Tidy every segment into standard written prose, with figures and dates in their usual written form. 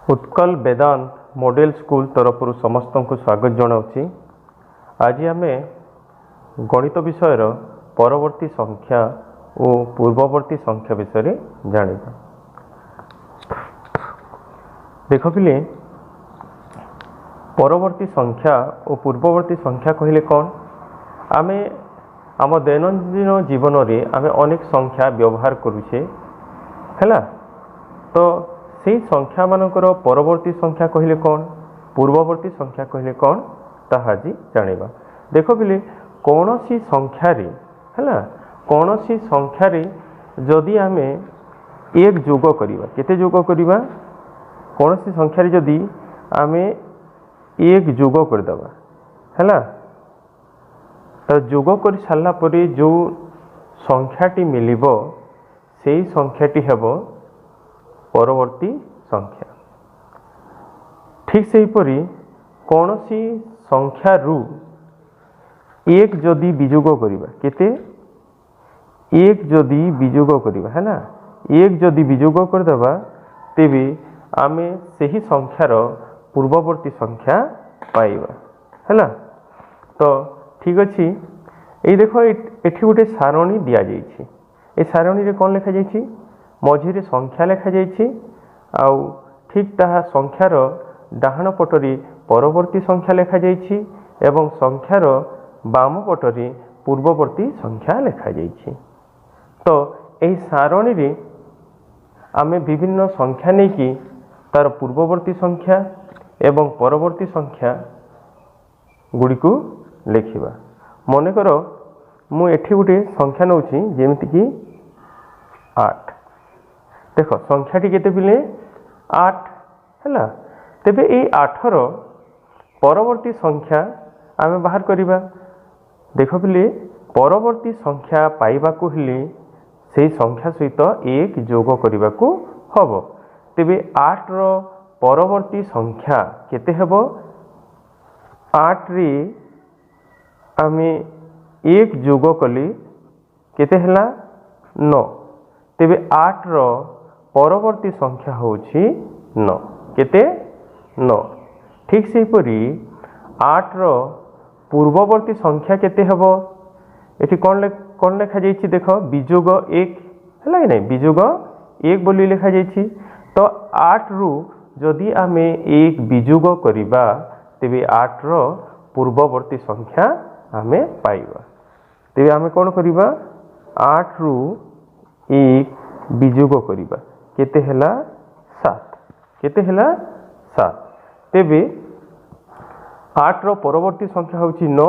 उत्कल वेदांत model school तरफ समस्त को स्वागत जनाऊँगी। आज आम गणित विषय परवर्ती संख्या और पूर्ववर्ती संख्या विषय जानिबा। देख पिले परवर्ती संख्या और पूर्ववर्ती संख्या कहले कौन? आम आम दैनंदिन जीवन में आम अनेक संख्या व्यवहार करुचे है। तो से संख्या मानकर परवर्ती संख्या कहले कौन, पूर्ववर्ती संख्या कहले कौन ताहा आज जानिबा। देख पिले कौन सी संख्या रे है कौन सी संख्या रे जदि आम एक जोग करिबा, केते जोग करिबा? कौन सी संख्या रे जदि आम एक जोग करदबा है तो जोग कर सारा परे जो संख्याटी मिलिबो सेही संख्याटी हेबो परवर्ती संख्या। ठीक से हीपरी कौन सी संख्या रु एक जदि विजोग करिबा, केते एक जदि विजोग करिबा है ना, एक जदि विजोग करदबा तेबे आमे सही संख्यार पूर्ववर्ती संख्या पाइबा है। तो ठीक अच्छी ये देख एठी गोटे सारणी दिया जाइछि। ए सारणी रे कौन लिखा जाइछि? मझिरे संख्या लिखा जाइछि आउ ठीक ताहा संख्यार डाहाण पटरी परवर्ती संख्या लिखा जाइछि एवं संख्यार बाम पटरी पूर्ववर्ती संख्या लिखा जाइछि। तो यही सारणी रे आमे विभिन्न संख्या नहीं कि तार पूर्ववर्ती संख्या एवं परवर्ती संख्या गुड़ी को लिखिबा। मनेकर मु एठी गोटे संख्या नउछि जेमिति कि 8। देख संख्याटी केते पिले 8 है। तेबे ए 8 रो परवर्ती संख्या आमे बाहर करिबा। देख पिले परवर्ती संख्या पाइबा को हेले सेही संख्या सहित एक जोग करिबा को हबो। तेबे 8 रो परवर्ती संख्या केते हेबो? 8 रे आमे एक जोग कली केते हला 9। तेबे 8 रो परवर्ती संख्या होछि 9। केते 9। ठीक से परी 8 रो पूर्ववर्ती संख्या केते हेबो? एठी कोन लिखा जाइछि? देख विजोग 1 हला कि नहीं, विजोग 1 बोली लिखा जाइछि। तो 8 रु जदि आमे एक विजोग करिबा तेबे 8 रो पूर्ववर्ती संख्या आमे पाइबा। तेबे आमे कोन करिबा? 8 रु एक विजोग करिबा केते हला 7। केते हला 7। तेबे 8 रो परवर्ती संख्या होछि 9,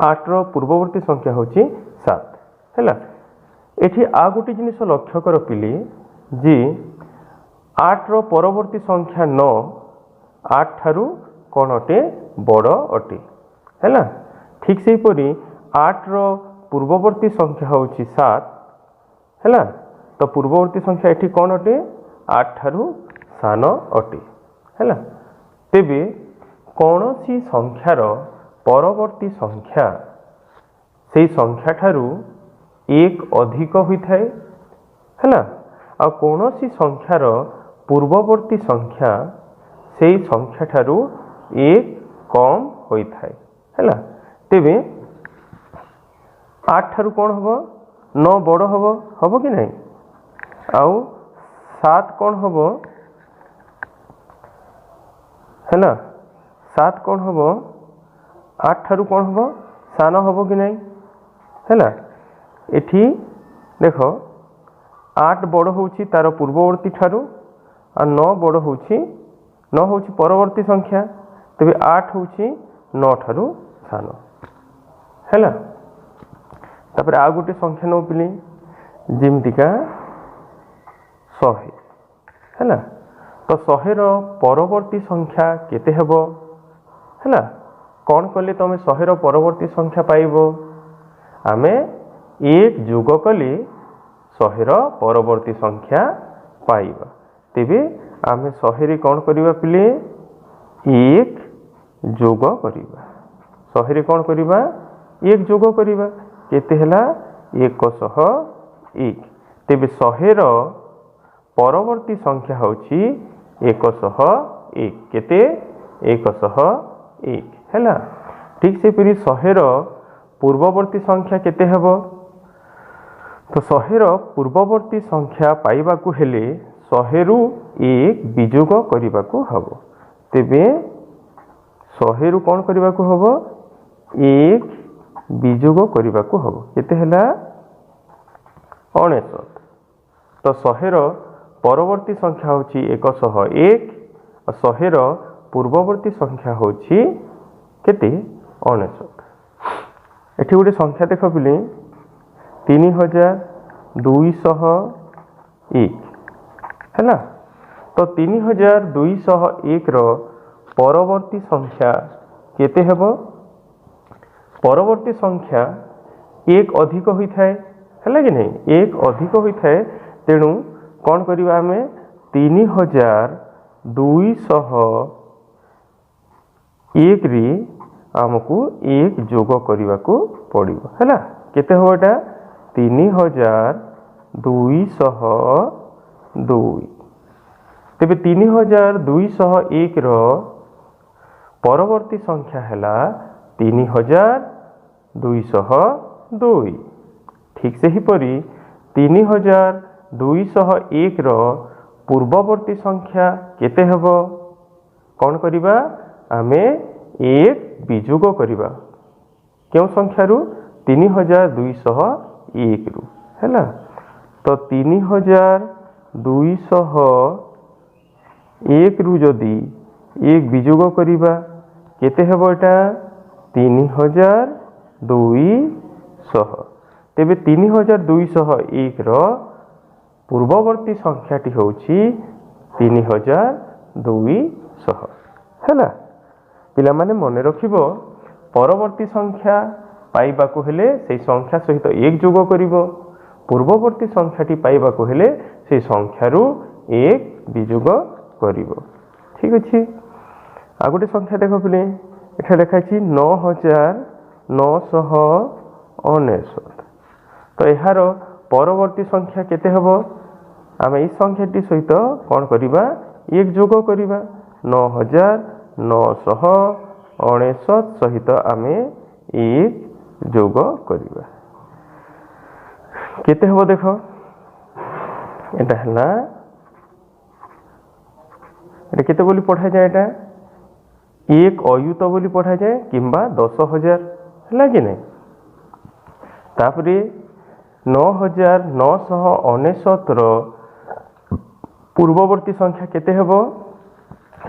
8 रो पूर्ववर्ती संख्या होछि 7 हैला। एठी आ गोटे जिनिस लक्ष्य कर पिले जे 8 रो परवर्ती संख्या 9 8 ठारू कोन अटे? बड़ अटे हैला। ठीक से परी 8 रो पूर्ववर्ती संख्या होछि 7 हैला। तो पूर्ववर्ती संख्या एठी कोन अटे? 8 ठारू सान अटे हैला। तेबे कौनसी संख्यार परवर्ती संख्या सेही संख्या ठारू एक अधिक होइथाय हैला, आ कौनसी संख्यार पूर्ववर्ती संख्या सेही संख्या ठारू एक कम होइथाय हैला। तेबे 8 ठारू कोन हबो? 9 बड़ हबो कि नहीं? आउ 7 कौन हबो है ना? 7 कौन हबो? 8 ठारू कौन हबो? सान हबो कि नहीं है ना? एठी देखो 8 बड़ होउछि तार पूर्ववर्ती ठारू आ 9 बड़ होउछि 9 होउछि परवर्ती संख्या। तेबे 8 होउछि 9 ठारू सान हैला। तापर आ गोटे संख्या नो पिली जेमतिका 100 हैला। तो 100 रो परवर्ती संख्या केते हेबो हैला? कौन कले तमे 100 रो परवर्ती संख्या पाइबो? आमे एक जोग कले 100 रो परवर्ती संख्या पाइबा। तेबे आमे 100 रे कौन करिबा पिले? एक जोग करिबा। 100 रे कौन करिबा? एक जोग करिबा। केते हला? 101। तेबे 100 रो परवर्ती संख्या होछि 101 केते 101 हैला। ठीक से परी 100 रो पूर्ववर्ती संख्या केते हेबो तो 100 रो पूर्ववर्ती संख्या पाइबा को हेले 100 रु 1 विजोग करिबा को हबो। तेबे 100 रु कोन करिबा को हबो 1 विजोग करिबा को हबो केते हैला 99। तो 100 रो परवर्ती संख्या होची 101 और 100 रो पूर्ववर्ती संख्या होची केते 99। एठी गोटे संख्या देख पिले 3201 हैला। तो 3201 रो परवर्ती संख्या केते हेबो परवर्ती संख्या 1 अधिक होई थाए हैला कि नहीं 1 अधिक होई थाए। तेणु कौन करिबा हमें 3201 री आमको 1 जोग करने को पड़ो है केते हो एटा 3202। तेबे 3201 रो परवर्ती संख्या हैला 3202। ठीक से ही परी 3201 रो पूर्ववर्ती संख्या केते हेबो कौन करिबा आमे 1 विजोग करिबा क्यों संख्या रु 3201 रु हैला। तो 3201 रु जदि 1 विजोग करिबा केते हेबो एटा 3200। तेबे 3201 रो पूर्ववर्ती संख्याटी होची 3200 हैला। पिला माने मने रखिबो परवर्ती संख्या पाइबा को हेले से संख्या सहित 1 जोग करिवो पूर्ववर्ती संख्याटी पाइबा को हेले से संख्या रु 1 विजोग करिवो। ठीक अछि। आ गोटे संख्या देखो पिले एठा लिखा अछि 9999। तो यार परवर्ती संख्या केते हेबो आमे ई संख्याटी सहित कोन करिबा 1 जोग करिबा 9999 सहित आमे 1 जोग करिबा केते हेबो देखो एटा हला एटा केते बोली पढ़ा जाय एटा 1 अयुत बोली पढ़ा जाय किंबा 10000 हला कि नहीं। तापरे 9999 रो पूर्ववर्ती संख्या केते हेबो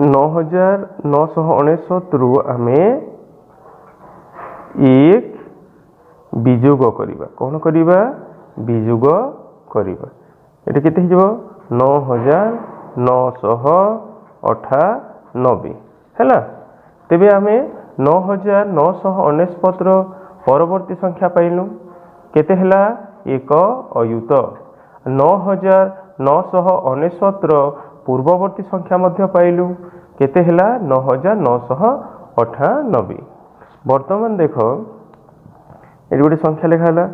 9999 रु आमे 1 विजोग करिबा कोन करिबा विजोग करिबा एटा केते हिजबो 9998 हैला। तेबे आमे 9999 रो परवर्ती संख्या पाइलु केते हला 1 अयुत 9999 रो पूर्ववर्ती संख्या मध्य पाइलु केते हला 9998। वर्तमान देखो ए गोटे संख्या लिखा हला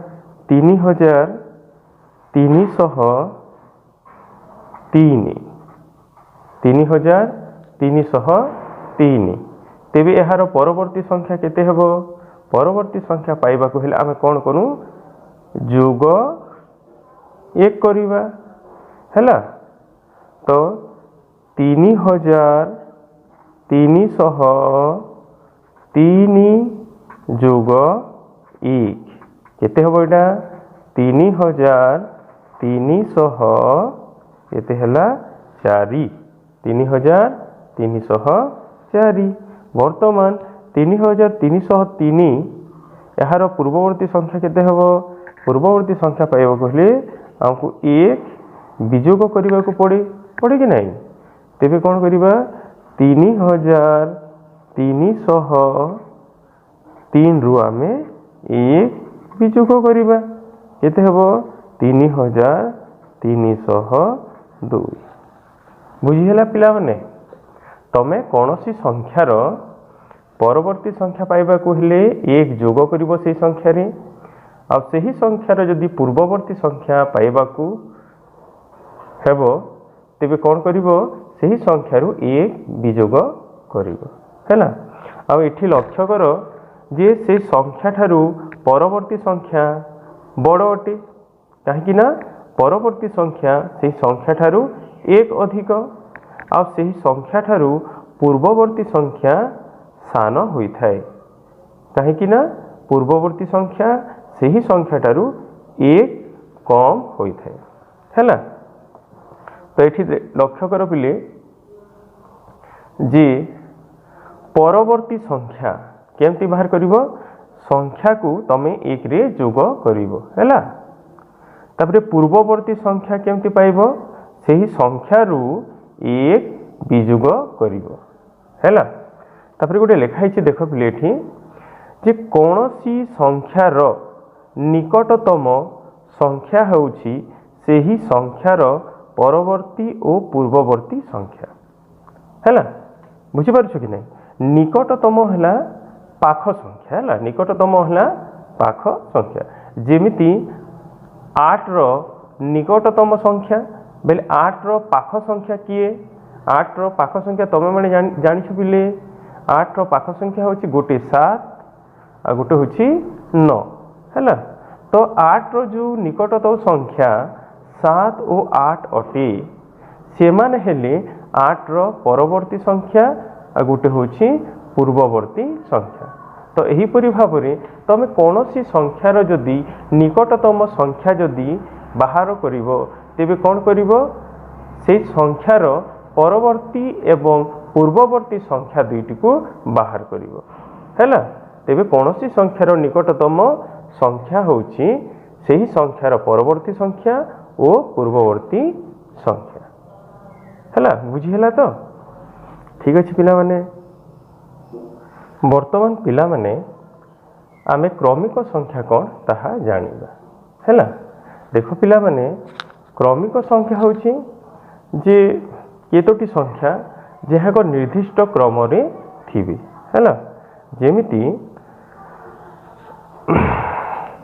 3303। तेबे एहार परवर्ती संख्या केते हेबो परवर्ती संख्या पाइबा को हेले आमे कोन करू जोग 1 करिबा हैला। तो 3303 जोग 1 केते हेबो एटा 3300 केते हला 4 3304। वर्तमान 3303 यार पूर्ववर्ती संख्या केते हेबो पूर्ववर्ती संख्या पाइबा कहले हमको 1 विजोग करिबा को पड़े कि नहीं। तेबे कोन करिबा 3303 रु आमे 1 विजोग करिबा केते हेबो 3302। बुझिहेला पिला माने तमे कोनोसी संख्यार परवर्ती संख्या पाइबा को हेले 1 जोग करिवो से संख्या रे आ सही संख्यार जदि पूर्ववर्ती संख्या पाइबा को हेबो तेबे कोन करिवो ସେହି ସଂଖ୍ୟାରୁ 1 ବିଯୋଗ କରିବ ହେଲା। ଆଉ ଏଠି ଲକ୍ଷ୍ୟ କର ଯେ ସେ ସଂଖ୍ୟାଠାରୁ ପରବର୍ତ୍ତୀ ସଂଖ୍ୟା ବଡ଼ ଅଟେ, କାହିଁକି ନା ପରବର୍ତ୍ତୀ ସଂଖ୍ୟା ସେହି ସଂଖ୍ୟାଠାରୁ 1 ଅଧିକ, ଆଉ ସେହି ସଂଖ୍ୟାଠାରୁ ପୂର୍ବବର୍ତ୍ତୀ ସଂଖ୍ୟା ସାନ ହୋଇଥାଏ, କାହିଁକି ନା ପୂର୍ବବର୍ତ୍ତୀ ସଂଖ୍ୟା ସେହି ସଂଖ୍ୟାଠାରୁ 1 କମ୍ ହୋଇଥାଏ ହେଲା। ତ ଏଠି ଲକ୍ଷ୍ୟ କର ପିଲେ ଯେ ପରବର୍ତ୍ତୀ ସଂଖ୍ୟା କେମିତି ବାହାର କରିବ, ସଂଖ୍ୟାକୁ ତମେ 1 ରେ ଯୋଗ କରିବ ହେଲା। ତାପରେ ପୂର୍ବବର୍ତ୍ତୀ ସଂଖ୍ୟା କେମିତି ପାଇବ, ସେହି ସଂଖ୍ୟାରୁ 1 ବିଯୋଗ କରିବ ହେଲା। ତାପରେ ଗୋଟେ ଲେଖା ହେଇଛି ଦେଖ ପିଲେ ଏଠି ଯେ କୌଣସି ସଂଖ୍ୟାର ନିକଟତମ ସଂଖ୍ୟା ହେଉଛି ସେହି ସଂଖ୍ୟାର ପରବର୍ତ୍ତୀ ଓ ପୂର୍ବବର୍ତ୍ତୀ ସଂଖ୍ୟା ହେଲା। ବୁଝିପାରୁଛ କି ନାହିଁ? ନିକଟତମ ହେଲା ପାଖ ସଂଖ୍ୟା ହେଲା, ନିକଟତମ ହେଲା ପାଖ ସଂଖ୍ୟା। ଯେମିତି 8ର ନିକଟତମ ସଂଖ୍ୟା ବେଲେ 8ର ପାଖ ସଂଖ୍ୟା କିଏ? 8ର ପାଖ ସଂଖ୍ୟା ତମେ ମାନେ ଜାଣିଛ ପିଲେ, 8ର ପାଖ ସଂଖ୍ୟା ହେଉଛି ଗୋଟେ 7 ଆଉ ଗୋଟେ ହେଉଛି 9 ହେଲା। ତ 8ର ଯେଉଁ ନିକଟତମ ସଂଖ୍ୟା 7 ଓ 8 ଅଟେ, ସେମାନେ ହେଲେ 8ର ପରବର୍ତ୍ତୀ ସଂଖ୍ୟା ଆଉ ଗୋଟେ ହେଉଛି ପୂର୍ବବର୍ତ୍ତୀ ସଂଖ୍ୟା। ତ ଏହିପରି ଭାବରେ ତମେ କୌଣସି ସଂଖ୍ୟାର ଯଦି ନିକଟତମ ସଂଖ୍ୟା ଯଦି ବାହାର କରିବ, ତେବେ କ'ଣ କରିବ, ସେହି ସଂଖ୍ୟାର ପରବର୍ତ୍ତୀ ଏବଂ ପୂର୍ବବର୍ତ୍ତୀ ସଂଖ୍ୟା ଦୁଇଟିକୁ ବାହାର କରିବ ହେଲା। ତେବେ କୌଣସି ସଂଖ୍ୟାର ନିକଟତମ ସଂଖ୍ୟା ହେଉଛି ସେହି ସଂଖ୍ୟାର ପରବର୍ତ୍ତୀ ସଂଖ୍ୟା ଓ ପୂର୍ବବର୍ତ୍ତୀ ସଂଖ୍ୟା ହେଲା। ବୁଝିହେଲା ତ? ଠିକ୍ ଅଛି ପିଲାମାନେ, ବର୍ତ୍ତମାନ ପିଲାମାନେ ଆମେ କ୍ରମିକ ସଂଖ୍ୟା କ'ଣ ତାହା ଜାଣିବା ହେଲା। ଦେଖ ପିଲାମାନେ, କ୍ରମିକ ସଂଖ୍ୟା ହେଉଛି ଯେ କେତୋଟି ସଂଖ୍ୟା ଯାହା ଏକ ନିର୍ଦ୍ଦିଷ୍ଟ କ୍ରମରେ ଥିବେ ହେଲା। ଯେମିତି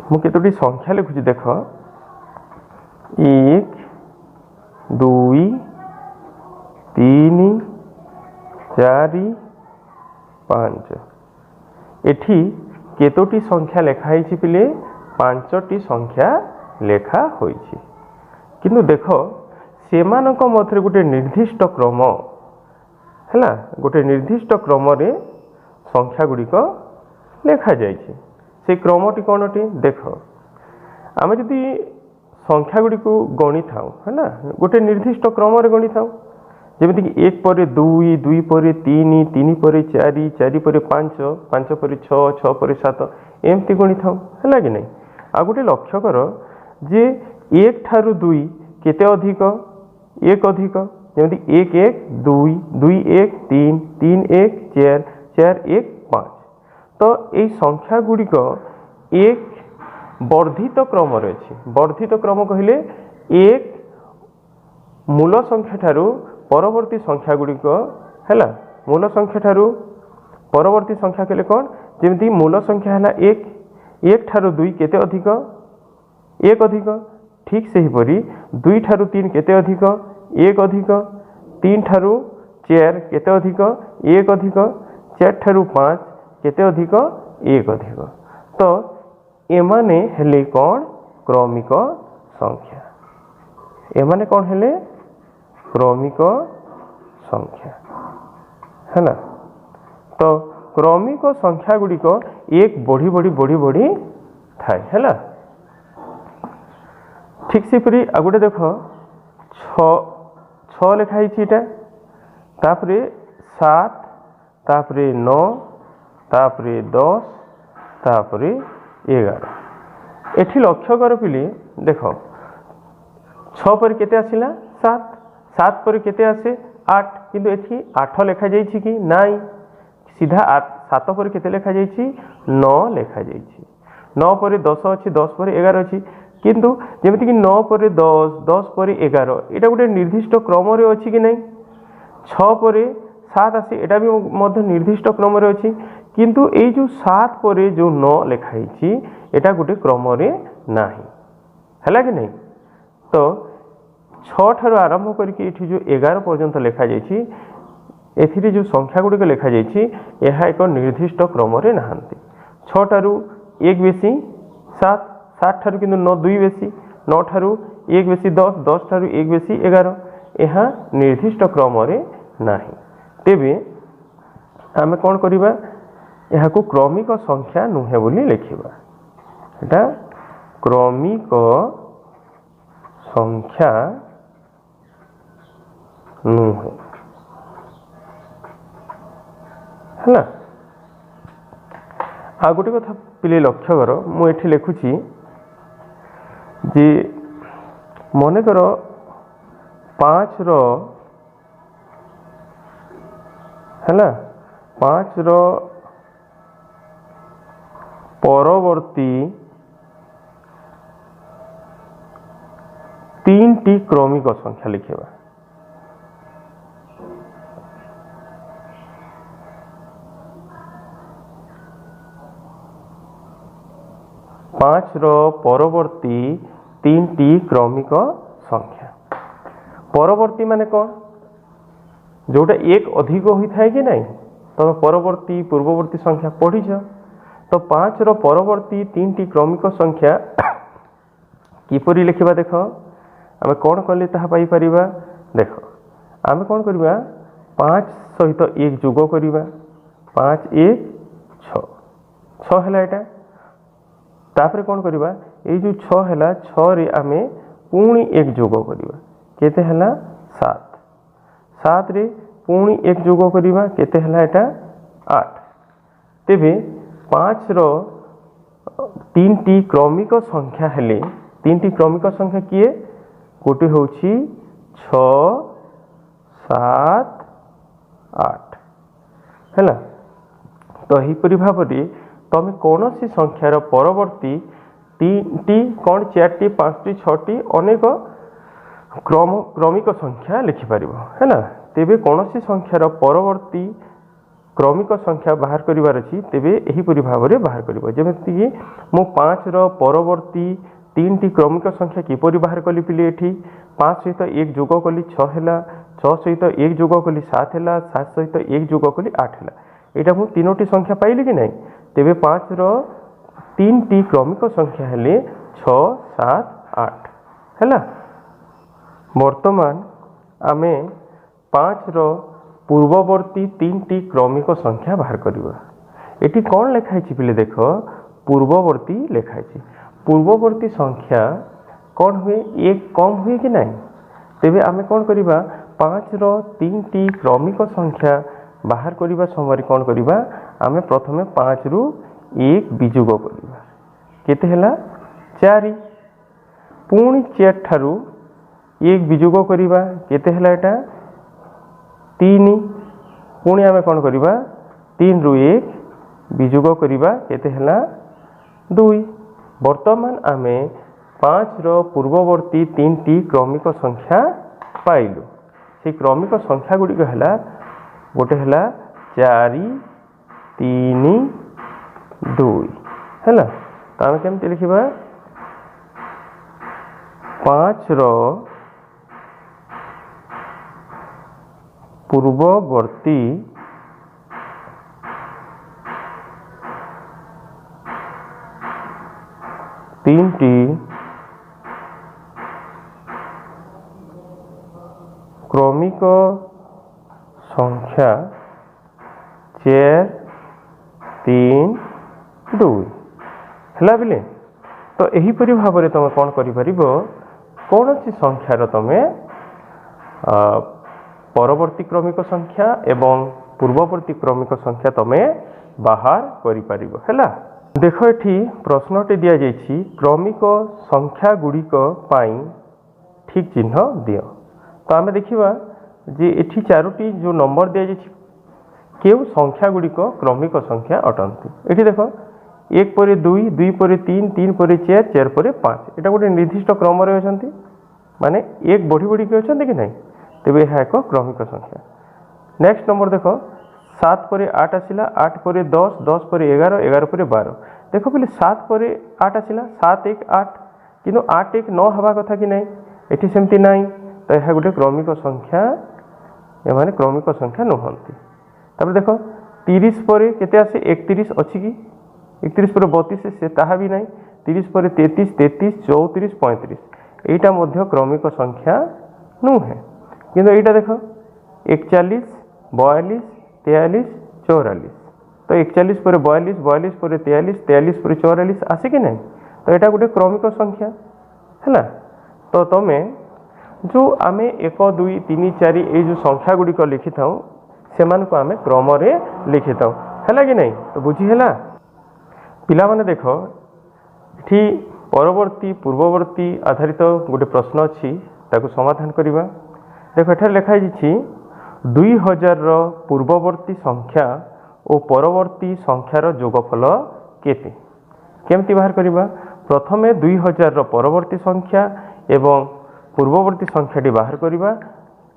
ମୁଁ କେତୋଟି ସଂଖ୍ୟା ଲେଖୁଛି ଦେଖ, 1 2 3 4 5। ଏଠି କେତୋଟି ସଂଖ୍ୟା ଲେଖା ହେଇଛି ପିଲେ? 5ଟି ସଂଖ୍ୟା ଲେଖା ହୋଇଛି। କିନ୍ତୁ ଦେଖ ସେମାନଙ୍କ ମଧ୍ୟରେ ଗୋଟେ ନିର୍ଦ୍ଦିଷ୍ଟ କ୍ରମ ହେଲା, ଗୋଟେ ନିର୍ଦ୍ଦିଷ୍ଟ କ୍ରମରେ ସଂଖ୍ୟା ଗୁଡ଼ିକ ଲେଖାଯାଇଛି। ସେ କ୍ରମଟି କ'ଣ ଅଟେ? ଦେଖ ଆମେ ଯଦି ସଂଖ୍ୟା ଗୁଡ଼ିକୁ ଗଣିଥାଉ ହେଲା, ଗୋଟେ ନିର୍ଦ୍ଦିଷ୍ଟ କ୍ରମରେ ଗଣିଥାଉ, ଯେମିତିକି 1 ପରେ 2, 2 ପରେ 3, 3 ପରେ 4, 4 ପରେ 5, 5 ପରେ 6, 6 ପରେ 7 ଏମିତି ଗଣିଥାଉ ହେଲା କି ନାହିଁ। ଆଉ ଗୋଟେ ଲକ୍ଷ୍ୟ କର ଯେ 1 ଠାରୁ 2 କେତେ ଅଧିକ? 1 ଅଧିକ, ଯେମିତି 1 1 2, 2 1 3, 3 1 4, 4 1 5। ତ ଏଇ ସଂଖ୍ୟା ଗୁଡ଼ିକ 1 ବର୍ଦ୍ଧିତ କ୍ରମରେ ଅଛି। ବର୍ଦ୍ଧିତ କ୍ରମ କହିଲେ 1 ମୂଳ ସଂଖ୍ୟା ଠାରୁ ପରବର୍ତ୍ତୀ ସଂଖ୍ୟା ଗୁଡ଼ିକ ହେଲା, ମୂଳ ସଂଖ୍ୟା ଠାରୁ ପରବର୍ତ୍ତୀ ସଂଖ୍ୟା କହିଲେ କ'ଣ? ଯେମିତି ମୂଳ ସଂଖ୍ୟା ହେଲା 1, 1 ଠାରୁ 2 କେତେ ଅଧିକ? 1 ଅଧିକ। ଠିକ୍ ସେହିପରି 2 ଠାରୁ 3 କେତେ ଅଧିକ? 1 ଅଧିକ। 3 ଠାରୁ 4 କେତେ ଅଧିକ? 1 ଅଧିକ। 4 ଠାରୁ 5 କେତେ ଅଧିକ? 1 ଅଧିକ। ତ ଏମାନେ ହେଲେ କ'ଣ? କ୍ରମିକ ସଂଖ୍ୟା। ଏମାନେ କ'ଣ ହେଲେ? କ୍ରମିକ ସଂଖ୍ୟା ହେଲା। ତ କ୍ରମିକ ସଂଖ୍ୟା ଗୁଡ଼ିକ 1 ବଢ଼ି ବଢ଼ି ବଢ଼ି ବଢ଼ି ଥାଏ ହେଲା। ଠିକ୍ ସେପରି ଆଉ ଗୋଟେ ଦେଖ 6 ଲେଖା ହେଇଛି ଏଇଟା, ତାପରେ 7, ତାପରେ 9, ତାପରେ 10, ତାପରେ 11। ଏଠି ଲକ୍ଷ୍ୟ କର ପିଲେ, ଦେଖ 6 ପରେ କେତେ ଆସିଲା? 7। 7 ପରେ କେତେ ଆସେ? 8। କିନ୍ତୁ ଏଠି 8 ଲେଖାଯାଇଛି କି? ନାଇଁ, ସିଧା 7 ପରେ କେତେ ଲେଖାଯାଇଛି? 9 ଲେଖାଯାଇଛି। 9 ପରେ 10 ଅଛି, 10 ପରେ 11 ଅଛି। କିନ୍ତୁ ଯେମିତିକି 9 ପରେ 10, 10 ପରେ 11 ଏଇଟା ଗୋଟେ ନିର୍ଦ୍ଦିଷ୍ଟ କ୍ରମରେ ଅଛି କି ନାହିଁ? 6 ପରେ 7 ଆସେ, ଏଇଟା ବି ମଧ୍ୟ ନିର୍ଦ୍ଦିଷ୍ଟ କ୍ରମରେ ଅଛି। କିନ୍ତୁ ଏଇ ଯେଉଁ 7 ପରେ ଯେଉଁ 9 ଲେଖା ହେଇଛି ଏଇଟା ଗୋଟେ କ୍ରମରେ ନାହିଁ ହେଲା କି ନାହିଁ। ତ 6 ଠାରୁ ଆରମ୍ଭ କରିକି ଏଠି ଯେଉଁ 11 ପର୍ଯ୍ୟନ୍ତ ଲେଖାଯାଇଛି ଏଥିରେ ଯେଉଁ ସଂଖ୍ୟା ଗୁଡ଼ିକ ଲେଖାଯାଇଛି ଏହା ଏକ ନିର୍ଦ୍ଦିଷ୍ଟ କ୍ରମରେ ନାହାନ୍ତି। 6 ଠାରୁ 1 ବେଶୀ 7, 7 ଠାରୁ କିନ୍ତୁ 2 ବେଶୀ 9 ଠାରୁ 1 ବେଶୀ 10, 10 ଠାରୁ 1 ବେଶୀ 11 ଏହା ନିର୍ଦ୍ଦିଷ୍ଟ କ୍ରମରେ ନାହିଁ। ତେବେ ଆମେ କ'ଣ କରିବା ଏହାକୁ କ୍ରମିକ ସଂଖ୍ୟା ନୁହେଁ ବୋଲି ଲେଖିବା। এটা କ୍ରମିକ ସଂଖ୍ୟା ନୁହେଁ ହେଲା। ଆଉ ଗୋଟେ କଥା ପିଲେ ଲକ୍ଷ୍ୟ କର, ମୁଁ ଏଠି ଲେଖୁଛି ଯେ ମନେକର 5ର ହେଲା 5ର ପରବର୍ତ୍ତୀ 3ଟି କ୍ରମିକ ସଂଖ୍ୟା ଲେଖିବା। ପରବର୍ତ୍ତୀ 3ଟି କ୍ରମିକ ସଂଖ୍ୟା। ପରବର୍ତ୍ତୀ ମାନେ କ'ଣ? ଯେଉଁଟା 1 ଅଧିକ ହୋଇଥାଏ କି ନାହିଁ, ତମେ ପରବର୍ତ୍ତୀ ପୂର୍ବବର୍ତ୍ତୀ ସଂଖ୍ୟା ପଢ଼ିଛ। ତ 5ର ପରବର୍ତ୍ତୀ 3ଟି କ୍ରମିକ ସଂଖ୍ୟା କିପରି ଲେଖିବା ଦେଖ। ଆମେ କ'ଣ କଲେ ତାହା ପାଇପାରିବା ଦେଖ। ଆମେ କ'ଣ କରିବା 5 ସହିତ 1 ଯୋଗ କରିବା। 5 1 6, 6 ହେଲା ଏଇଟା। ତାପରେ କ'ଣ କରିବା ଏଇ ଯେଉଁ 6 ହେଲା 6ରେ ଆମେ ପୁଣି 1 ଯୋଗ କରିବା, କେତେ ହେଲା 7। 7ରେ ପୁଣି 1 ଯୋଗ କରିବା, କେତେ ହେଲା ଏଇଟା 8। ତେବେ 5ର 3ଟି କ୍ରମିକ ସଂଖ୍ୟା ହେଲେ 3ଟି କ୍ରମିକ ସଂଖ୍ୟା କିଏ? ଗୋଟିଏ ହେଉଛି 6 7 8 ହେଲା। ତ ଏହିପରି ଭାବରେ ତମେ କୌଣସି ସଂଖ୍ୟାର ପରବର୍ତ୍ତୀ 3ଟି କ'ଣ 4ଟି 5ଟି 6ଟି ଅନେକ କ୍ରମିକ ସଂଖ୍ୟା ଲେଖିପାରିବ ହେଲା। ତେବେ କୌଣସି ସଂଖ୍ୟାର ପରବର୍ତ୍ତୀ କ୍ରମିକ ସଂଖ୍ୟା ବାହାର କରିବାର ଅଛି, ତେବେ ଏହିପରି ଭାବରେ ବାହାର କରିବ। ଯେମିତିକି ମୁଁ 5ର ପରବର୍ତ୍ତୀ 3ଟି କ୍ରମିକ ସଂଖ୍ୟା କିପରି ବାହାର କଲି ପିଲେ, ଏଠି 5 ସହିତ 1 ଯୋଗ କଲି 6 ହେଲା, 6 ସହିତ 1 ଯୋଗ କଲି 7 ହେଲା, 7 ସହିତ 1 ଯୋଗ କଲି 8 ହେଲା। ଏଇଟା ମୁଁ 3ଟି ସଂଖ୍ୟା ପାଇଲି କି ନାହିଁ। ତେବେ 5ର 3ଟି କ୍ରମିକ ସଂଖ୍ୟା ହେଲେ 6 7 8 ହେଲା। ବର୍ତ୍ତମାନ ଆମେ 5ର ପୂର୍ବବର୍ତ୍ତୀ 3ଟି କ୍ରମିକ ସଂଖ୍ୟା ବାହାର କରିବା। ଏଠି କ'ଣ ଲେଖା ହେଇଛି ପିଲେ ଦେଖ, ପୂର୍ବବର୍ତ୍ତୀ ଲେଖା ହେଇଛି। ପୂର୍ବବର୍ତ୍ତୀ ସଂଖ୍ୟା କ'ଣ ହୁଏ, 1 କମ୍ ହୁଏ କି ନାହିଁ। ତେବେ ଆମେ କ'ଣ କରିବା 5ର 3ଟି କ୍ରମିକ ସଂଖ୍ୟା ବାହାର କରିବା ସମୟରେ କ'ଣ କରିବା, ଆମେ ପ୍ରଥମେ 5ରୁ 1 ବିଯୋଗ କରିବା, କେତେ ହେଲା 4। ପୁଣି 4 ଠାରୁ 1 ବିଯୋଗ କରିବା, କେତେ ହେଲା ଏଇଟା 3। ପୁଣି ଆମେ କ'ଣ କରିବା 3ରୁ 1 ବିଯୋଗ କରିବା, କେତେ ହେଲା 2। ବର୍ତ୍ତମାନ ଆମେ 5ର ପୂର୍ବବର୍ତ୍ତୀ 3ଟି କ୍ରମିକ ସଂଖ୍ୟା ପାଇଲୁ। ସେହି କ୍ରମିକ ସଂଖ୍ୟା ଗୁଡ଼ିକ ହେଲା, ଗୋଟେ ହେଲା 4 3 2 ହେଲା। ତ ଆମେ କେମିତି ଲେଖିବା 5ର ପୂର୍ବବର୍ତ୍ତୀ 3ଟି କ୍ରମିକ ସଂଖ୍ୟା 4 3 2 ହେଲା ବିଲେ। ତ ଏହିପରି ଭାବରେ ତୁମେ କ'ଣ କରିପାରିବ, କୌଣସି ସଂଖ୍ୟାର ତୁମେ ପରବର୍ତ୍ତୀ କ୍ରମିକ ସଂଖ୍ୟା ଏବଂ ପୂର୍ବବର୍ତ୍ତୀ କ୍ରମିକ ସଂଖ୍ୟା ତୁମେ ବାହାର କରିପାରିବ ହେଲା। ଦେଖ ଏଠି ପ୍ରଶ୍ନଟି ଦିଆଯାଇଛି, କ୍ରମିକ ସଂଖ୍ୟା ଗୁଡ଼ିକ ପାଇଁ ଠିକ୍ ଚିହ୍ନ ଦିଅ। ତ ଆମେ ଦେଖିବା ଯେ ଏଠି 4ଟି ଯେଉଁ ନମ୍ବର ଦିଆଯାଇଛି କେଉଁ ସଂଖ୍ୟା ଗୁଡ଼ିକ କ୍ରମିକ ସଂଖ୍ୟା ଅଟନ୍ତି। ଏଠି ଦେଖ 1 ପରେ 2 2 ପରେ 3 3 ପରେ 4 4 ପରେ 5 ଏଇଟା ଗୋଟେ ନିର୍ଦ୍ଦିଷ୍ଟ କ୍ରମରେ ଅଛନ୍ତି, ମାନେ 1 ବଢ଼ି ବଢ଼ିକି ଅଛନ୍ତି କି ନାହିଁ। ତେବେ ଏହା ଏକ କ୍ରମିକ ସଂଖ୍ୟା। ନେକ୍ସଟ ନମ୍ବର ଦେଖ 7 ପରେ 8 ଆସିଲା, 8 ପରେ 10 10 ପରେ 11 11 ପରେ 12। ଦେଖ ପିଲେ 7 ପରେ 8 ଆସିଲା, 7 1 8, କିନ୍ତୁ 8 1 9 ହେବା କଥା କି ନାହିଁ, ଏଠି ସେମିତି ନାହିଁ। तो यह गोटे क्रमिक संख्या, एमाने क्रमिक संख्या नुहंती। तापर देख 30 पर केते आसे 31 अछि कि 31 पर 32 से ताहा भी नहीं, 30 पर 33 33 34 35 एटा मध्य क्रमिक संख्या नुहे। किंतु एटा देख 41 42 43 44, तो 41 पर 42 42 पर 43 43 पर 44 आसे कि नहीं, तो यहाँ गोटे क्रमिक संख्या है। तो तुम जो आम 1 2 3 4 ये जो संख्या गुड़िक लिखि था से आम क्रम लिखि था है कि नहीं। तो बुझीगला पिला माने देख ये परवर्ती पूर्ववर्ती आधारित गोटे प्रश्न अच्छी ताको समाधान करवा। देख एठार लिखाई 2000 पूर्ववर्ती संख्या और परवर्ती संख्यार जोगफल केते केमती बाहर करवा। प्रथमे 2000 परवर्ती संख्या एवं पूर्ववर्ती संख्याटी बाहर करवा,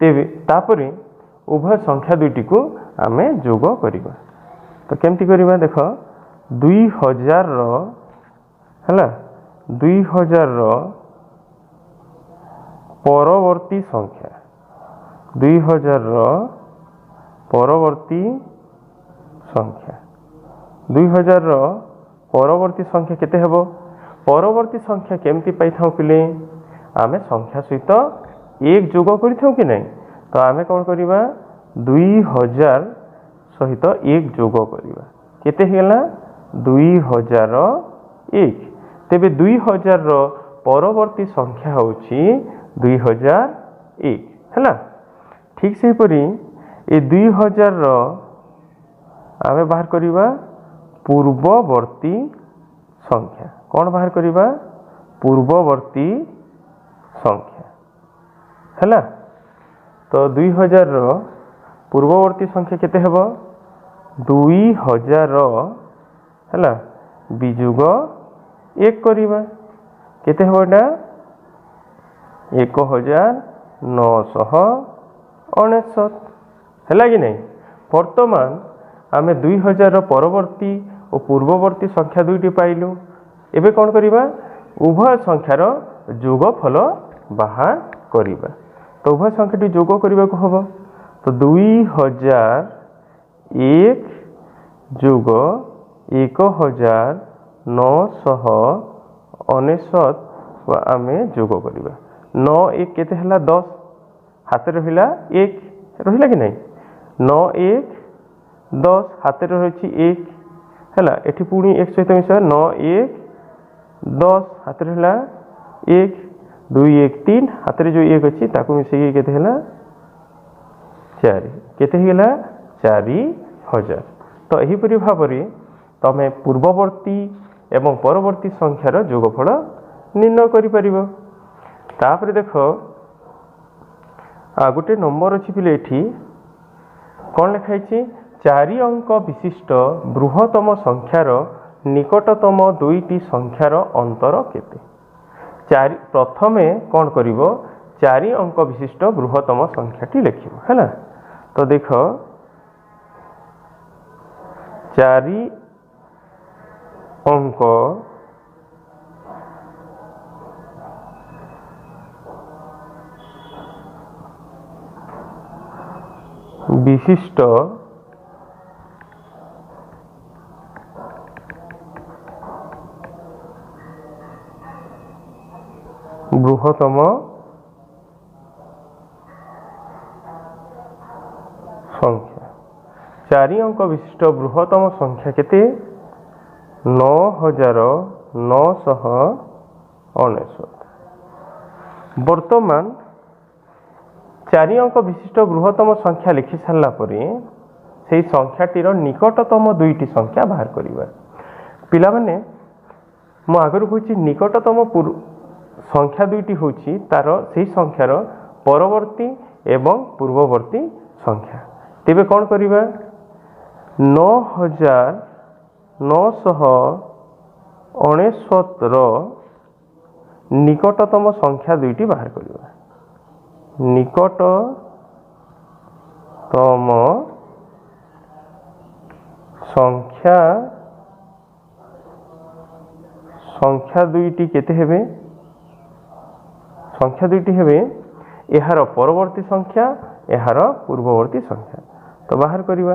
तेबे तापरे उभय संख्या दुईटी को आमे जोग करवा। तो केमती करवा देख 2000 है 2000 परवर्ती संख्या 2000 परवर्ती संख्या 2000 परवर्ती संख्या केते हेबो। परवर्ती संख्या केमती पाई थाउ पिले आमे संख्या सहित एक जोग करिथाउ कि नहीं। तो आमे कौन करिबा 2000 सहित एक जोग करिबा केते हेला 2001। तेबे 2000 परवर्ती संख्या होची 2001 हैला। ठीक से परी ए 2000 आमे बाहर करिबा पूर्ववर्ती संख्या। कौन बाहर करिबा पूर्ववर्ती संख्या हैला। तो 2000 पूर्ववर्ती संख्या केते हेबो 2000 हैला बिजुग 1 करिबा केते हेबो एटा 1999 हैला कि नहीं। वर्तमान आमे 2000 परवर्ती और पूर्ववर्ती संख्या दुईटी पाइलु। एबे कौन करिबा उभय संख्यार जोगफल बाहर करिबा। तो उभय संख्याटी जोग करबा को हबो। तो 2001 जोग 1999 आमे जोग करबा। 9 1 केते हला 10 हाथ रहिला 1 रहिला कि नहीं। 9 1 10 हाथ रही 1 है एठी पुणी 1 सहित मिसा 9 1 10 हाथ रहा 1 2 1 3 हाथ जो 1 अच्छी ताकू मिसेक केते हला 4 केते हिगला 4000। तो एहीपरि भाव तमें पूर्ववर्ती एवं परवर्ती संख्यार जोगफल निर्णय करि परिबो। तापर देख गोटे नंबर अच्छी पिले एठी कौन लिखाई 4 अंक विशिष्ट बृहत्तम संख्यार निकटतम दुईटी संख्यार अंतर केते। प्रथमे कौन करिवो 4 अंक विशिष्ट बृहत्तम संख्याटी लिखिबो हैला। तो देख 4 अंक विशिष्ट बृहत्तम संख्या 4 अंक विशिष्ट बृहत्तम संख्या केते 9999। वर्तमान 4 अंक विशिष्ट बृहत्तम संख्या लिखि सारला परे से संख्याटीर निकटतम दुईटी संख्या बाहर करिबा। पिला माने मो आगर कहछि निकटतम संख्या दुईटी होछि तार से संख्यार परवर्ती एवं पूर्ववर्ती संख्या। तेबे कौन करिबा 9999 निकटतम संख्या दुईटी बाहर करिबा। निकटतम संख्या दुईटी केते हेबे संख्या दुईटी हेबे एहार परवर्ती संख्या एहार पूर्ववर्ती संख्या। तो बाहर करवा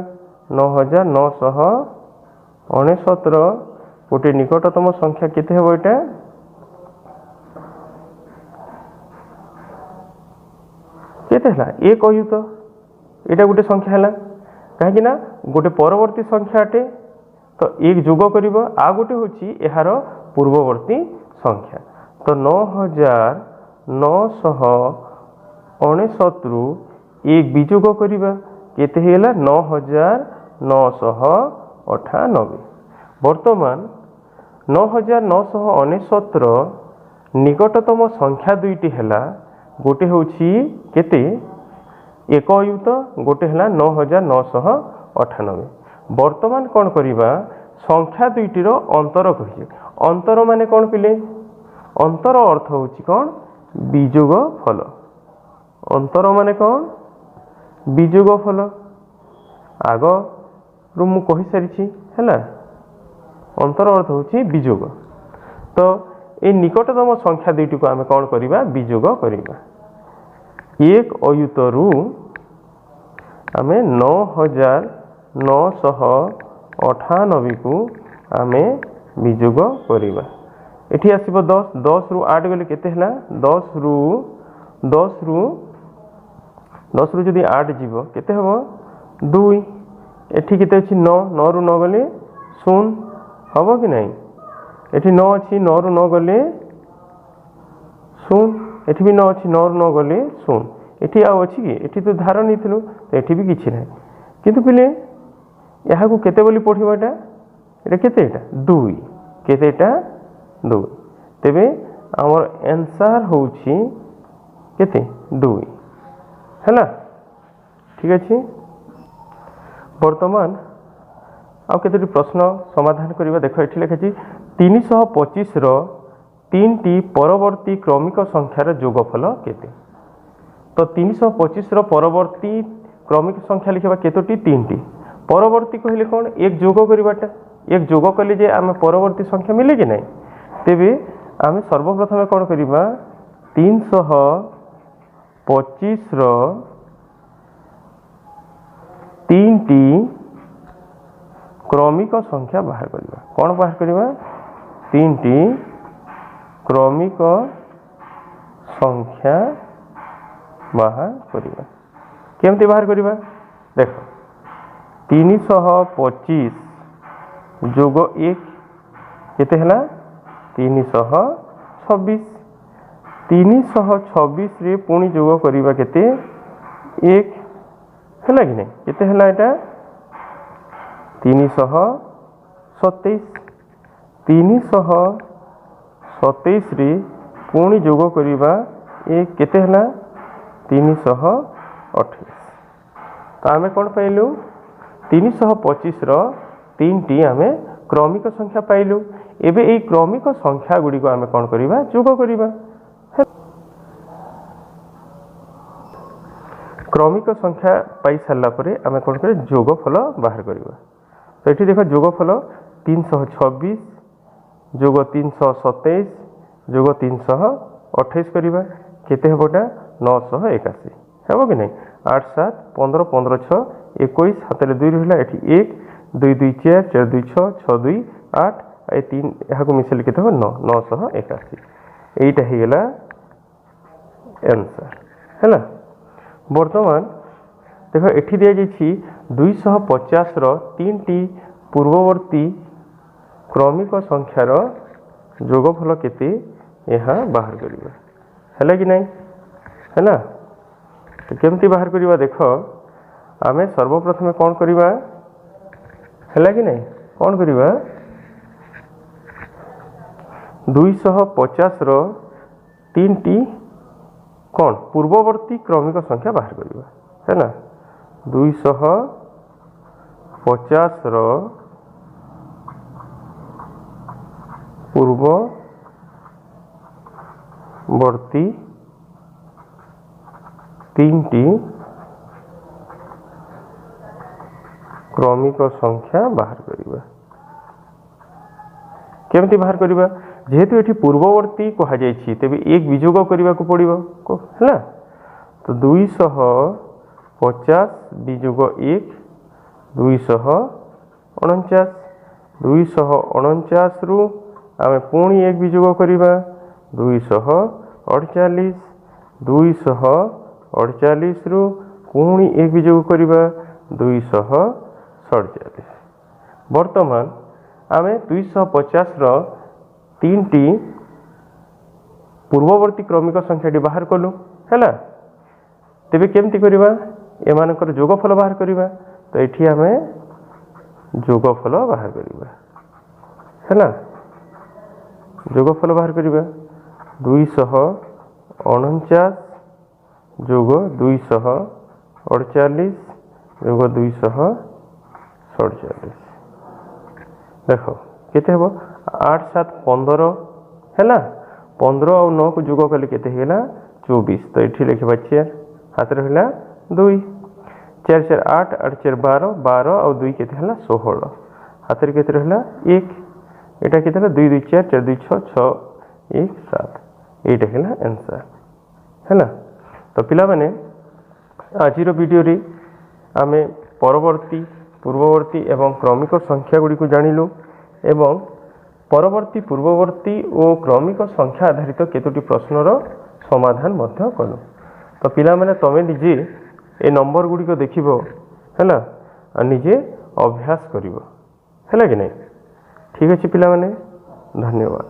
9969 गोटे निकटतम संख्या केते हेबो एटा केते हला एक अयुत एटा गोटे संख्या हला कहीं ना गोटे परवर्ती संख्या अटे तो एक जोग करिबो आ गोटे होची एहार पूर्ववर्ती संख्या। तो 9969 रु एक विजोग करिबा केते हेला 9998। वर्तमान 9969 निकटतम संख्या दुईटी हेला गोटे होची केते एक अयुत गोटे हेला 9998। वर्तमान कौन करिबा संख्या दुईटीर अंतर कहिए अंतर माने कौन पिले अंतर अर्थ होची कौन विजोग फल अंतर माने कौन विजोग फल आग रु मु कहि सारिछि हैला अंतर अर्थ होची विजोग। तो ए निकटतम संख्या दुईटी को आमे कौन करिबा विजोग करिबा एक अयुत रु आमे 9998 को आमे विजोग करिबा एठी आसीबो 10 रु 8 गले केते हला 10 रु जदी 8 जीवो केते हबो 2 एठी केते अछि 9 रु 9 गले 0 हबो कि नहीं एठी 9 अछि 9 रु 9 गले 0 एठी भी 9 अछि 9 रु 9 गले 0 एठी आ अछि कि एठी तो धार निथिलु तो एठी भी किछि नै किंतु पिले यहाँ को केते बोली पढ़िबा एटा केते एटा 2 केते एटा 2 तेबे हमर आंसर होउची केते 2 हैला ठीक अछि। वर्तमान आ केते प्रश्न समाधान करिबा देखो एठी लिखा 325 रो 3टी परवर्ती क्रमिक संख्यार जोगफल केते। तो 325 रो परवर्ती क्रमिक संख्या लिखबा केतोटी 3टी परवर्ती कहले कौन एक जोग करवाटा एक जोग कले जे आम परवर्ती संख्या मिले कि नहीं तेबे आम सर्वप्रथम कौन करवा 325 रो 3टी क्रमिक संख्या बाहर करवा कौन बाहर करवा 3टी क्रमिक संख्या बाहर करवा केमती बाहर करवा देख 325 जोग 1 केते हला 326 326 रे पुणी जोग करिबा केते 1 हला कि नहीं केते हला एटा 327 रे पुणी जोग करिबा 1 केते हला 328। तो आमे कौन पाइलु 325 रो 3टी आमे क्रमिक संख्या पाइलु एबे एई क्रमिक संख्या गुडी को आमे कौन करिबा जोग करिबा क्रमिक संख्या पाई सारला परे आमे कौन करे जोगफल बाहर करिबा। तो एठी देखो जोगफल 326 जोग 327 जोग 328 करिबा केते हेबोटा 981 हेबो कि नहीं 8 7 15 15 6 21 हातले 2 रहला एठी 1 2 2 4 4 2 6 6 2 8 ए 3 यहाँ को मिसेल केते हो 981 एटा हे गेला आंसर हैला। वर्तमान देखो एठी दिया जाइछि 250 रो 3टी पूर्ववर्ती क्रमिक संख्यार जोगफल केते यहाँ बाहर करिबा हैला कि नहीं हैला। तो केमती बाहर करिबा देखो आमे सर्वप्रथम कौन करिबा हैला कि नहीं कौन करिबा 250 रो 3टी कौन पूर्ववर्ती क्रमिक संख्या बाहर करिबा हैला 250 रो पूर्ववर्ती 3टी क्रमिक संख्या बाहर करिबा केमती बाहर करिबा जेहेतु एठी पूर्ववर्ती कहा जायछि तेबे एक विजोग करिबा को पड़िबो हैला। तो 250 वियोग 1 249 249 रु आम पुणी 1 वियोग करवा 248 248 रु पुणी 1 वियोग करवा 247। वर्तमान आम 250 3 टी पूर्ववर्ती क्रमिक संख्याटी बाहर कलु है। तेबे केमती करवा एमानकर जोगफल बाहर करवा। तो ये आम जोगफल बाहर करवा है। जोगफल बाहर करवा 249 जोग 248 जोग 247 देख केते हेबो 8 7 15 है 15 और 9 को जोग कले केते हेला 24। तो ये लिखा 4 हाथ रहा 2 4 4 8 8 4 12 12 और 2 केते हेला 16 हाथ रे केते रहा 1 एटा केते 2 2 4 4 2 6 6 1 7 एटा हेला आंसर है। तो पिला माने आजिर वीडियो रे आमे परवर्ती पूर्ववर्ती एवं क्रमिक संख्या गुड़ी को जानिलु एवं परवर्ती पूर्ववर्ती और क्रमिक संख्या आधारित केतोटी प्रश्नर समाधान मध्य कलु। तो पिला माने तमे निजे ए नंबर गुड़ी को देखिबो है निजे अभ्यास करिवो है कि नहीं। ठीक अच्छे पिला माने धन्यवाद।